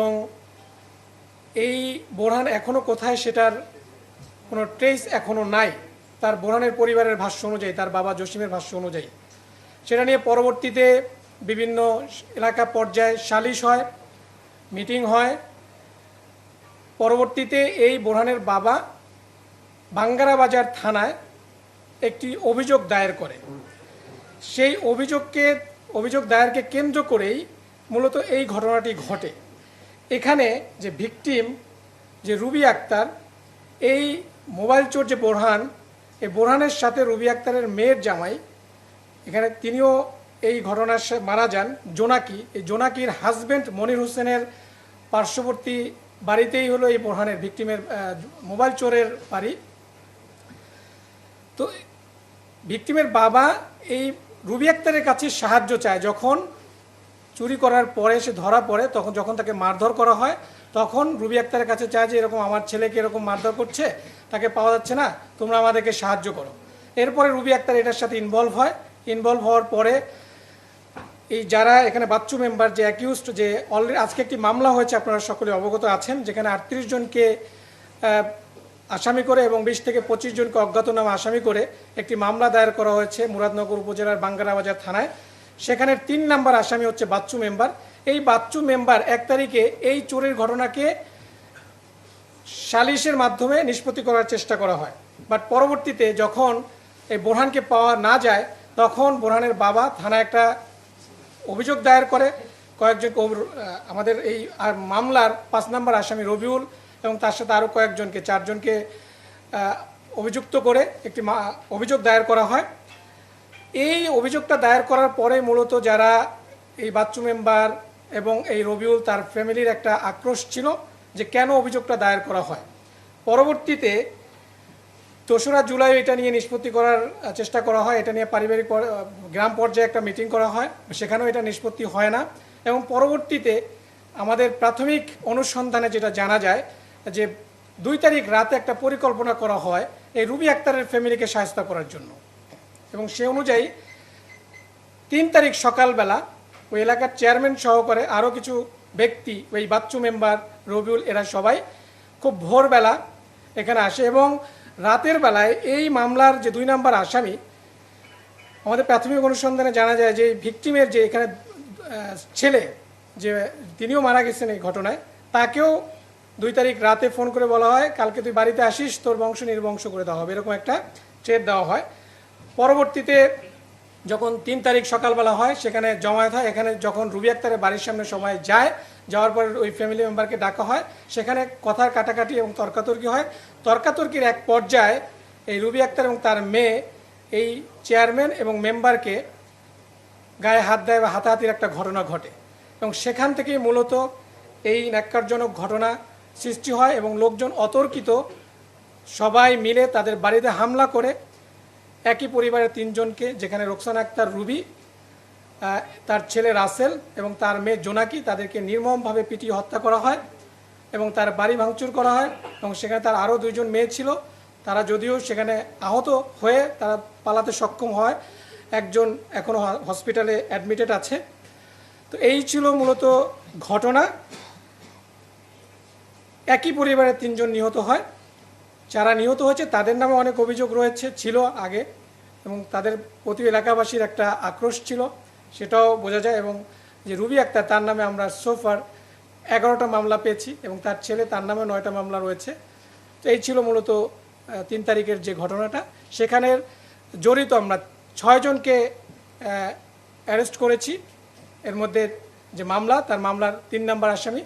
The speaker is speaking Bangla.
এবং এই বোরহান এখনও কোথায় সেটার কোনো ট্রেস এখনও নাই। তার বোরহানের পরিবারের ভাষ্য অনুযায়ী, তার বাবা জসিমের ভাষ্য অনুযায়ী, সেটা নিয়ে পরবর্তীতে বিভিন্ন এলাকা পর্যায়ে সালিশ হয়, মিটিং হয়। পরবর্তীতে এই বোরহানের বাবা বাঙ্গারাবাজার থানায় একটি অভিযোগ দায়ের করে। সেই অভিযোগ দায়েরকে কেন্দ্র করেই মূলত এই ঘটনাটি ঘটে। এখানে যে ভিকটিম যে রুবি আক্তার, এই মোবাইল চোর যে বোরহান, এই বোরহানের সাথে রুবি আক্তারের মেয়ের জামাই, এখানে তিনিও এই ঘটনার মারা যান। জোনাকি, এই জোনাকির হাজব্যান্ড মনির হোসেনের পার্শ্ববর্তী বাড়িতেই হলো এই বোরহানের ভিকটিমের মোবাইল চোরের বাড়ি। তো ভিকটিমের বাবা এই রুবি আক্তারের কাছে সাহায্য চায়। যখন চুরি করার পরে সে ধরা পড়ে, তখন যখন তাকে মারধর করা হয়, তখন রুবি আক্তারের কাছে চায় যে এরকম আমার ছেলেকে এরকম মারধর করছে, তাকে পাওয়া যাচ্ছে না, তোমরা আমাদেরকে সাহায্য করো। এরপরে রুবি আক্তার এটার সাথে ইনভলভ হয়। ইনভলভ হওয়ার পরে এই যারা এখানে বাচ্চু মেম্বার যে অ্যাকিউজড, যে অলরেডি আজকে একটি মামলা হয়েছে, আপনারা সকলে অবগত আছেন, যেখানে 38 জনকে আসামি করে এবং 20 থেকে 25 জনকে অজ্ঞাতনামা আসামি করে একটি মামলা দায়ের করা হয়েছে মুরাদনগর উপজেলার বাঙ্গারাবাজার থানায়। সেখানে 3 নম্বর আসামি হচ্ছে বাচ্চু মেম্বার। এই বাচ্চু মেম্বার 1 তারিখে এই চোরের ঘটনাকে সালিশের মাধ্যমে নিষ্পত্তি করার চেষ্টা করা হয়। বাট পরবর্তীতে যখন এই বোরহানকে পাওয়া না যায়, তখন বোরহানের বাবা থানায় একটা অভিযোগ দায়ের করে। কয়েকজন আমাদের এই মামলার 5 নম্বর আসামি রবিউল এবং তার সাথে আরও কয়েকজনকে, 4 জনকে অভিযুক্ত করে একটি অভিযোগ দায়ের করা হয়। এই অভিযোগটা দায়ের করার পরে মূলত যারা এই বাচ্চু মেম্বার এবং এই রবিউল, তার ফ্যামিলির একটা আক্রোশ ছিল যে কেন অভিযোগটা দায়ের করা হয়। পরবর্তীতে 2রা জুলাই এটা নিয়ে নিষ্পত্তি করার চেষ্টা করা হয়। এটা নিয়ে পারিবারিক গ্রাম পর্যায়ে একটা মিটিং করা হয়, সেখানেও এটা নিষ্পত্তি হয় না। এবং পরবর্তীতে আমাদের প্রাথমিক অনুসন্ধানে যেটা জানা যায় যে 2 তারিখ রাতে একটা পরিকল্পনা করা হয় এই রুবি আক্তারের ফ্যামিলিকে সাহায্য করার জন্য। এবং সে অনুযায়ী 3 তারিখ সকালবেলা ওই এলাকার চেয়ারম্যান সহকারে আরও কিছু ব্যক্তি, ওই বাচ্চু মেম্বার, রবিউল, এরা সবাই খুব ভোরবেলা এখানে আসে। এবং রাতের বেলায় এই মামলার যে 2 নম্বর আসামি, আমাদের প্রাথমিক অনুসন্ধানে জানা যায় যে ভিকটিমের যে এখানে ছেলে, যে তিনিও মারা গেছেন এই ঘটনায়, তাকেও 2 তারিখ রাতে ফোন করে বলা হয় কালকে তুই বাড়িতে আসিস, তোর বংশ নির্বংশ করে দেওয়া হবে, এরকম একটা থ্রেট দেওয়া হয়। পরবর্তীতে যখন 3 তারিখ সকালবেলা হয়, সেখানে জমায়েত হয়। এখানে যখন রুবি আক্তারের বাড়ির সামনে সবাই যায়, যাওয়ার পর ওই ফ্যামিলি মেম্বারকে ডাকা হয়। সেখানে কথার কাটাকাটি এবং তর্কাতর্কি হয়। তর্কাতর্কির এক পর্যায়ে এই রুবি আক্তার এবং তার মেয়ে এই চেয়ারম্যান এবং মেম্বারকে গায়ে হাত দেয় বা হাতাহাতির একটা ঘটনা ঘটে। এবং সেখান থেকেই মূলত এই ন্যাক্কারজনক ঘটনা সৃষ্টি হয় এবং লোকজন অতর্কিত সবাই মিলে তাদের বাড়িতে হামলা করে একই পরিবারের 3 জনকে, যেখানে রোকসানা আক্তার রুবি, তার ছেলে রাসেল এবং তার মেয়ে জোনাকি, তাদেরকে নির্মমভাবে পিটিয়ে হত্যা করা হয় এবং তার বাড়ি ভাঙচুর করা হয়। এবং সেখানে তার আরও 2 জন মেয়ে ছিল, তারা যদিও সেখানে আহত হয়ে তারা পালাতে সক্ষম হয়। একজন এখনও হসপিটালে অ্যাডমিটেড আছে। তো এই ছিল মূলত ঘটনা। একই পরিবারের 3 জন নিহত হয়। যারা নিহত হয়েছে তাদের নামে অনেক অভিযোগ ছিল আগে, এবং তাদের প্রতি এলাকাবাসীর একটা আক্রোশ ছিল, সেটাও বোঝা যায়। এবং যে রুবি আক্তার, তার নামে আমরা সোফার 11টা মামলা পেয়েছি এবং তার ছেলে, তার নামে 9টা মামলা রয়েছে। তো এই ছিল মূলত 3 তারিখের যে ঘটনাটা। সেখানের জড়িত আমরা 6 জনকে অ্যারেস্ট করেছি। এর মধ্যে যে মামলা, তার মামলার 3 নম্বর আসামি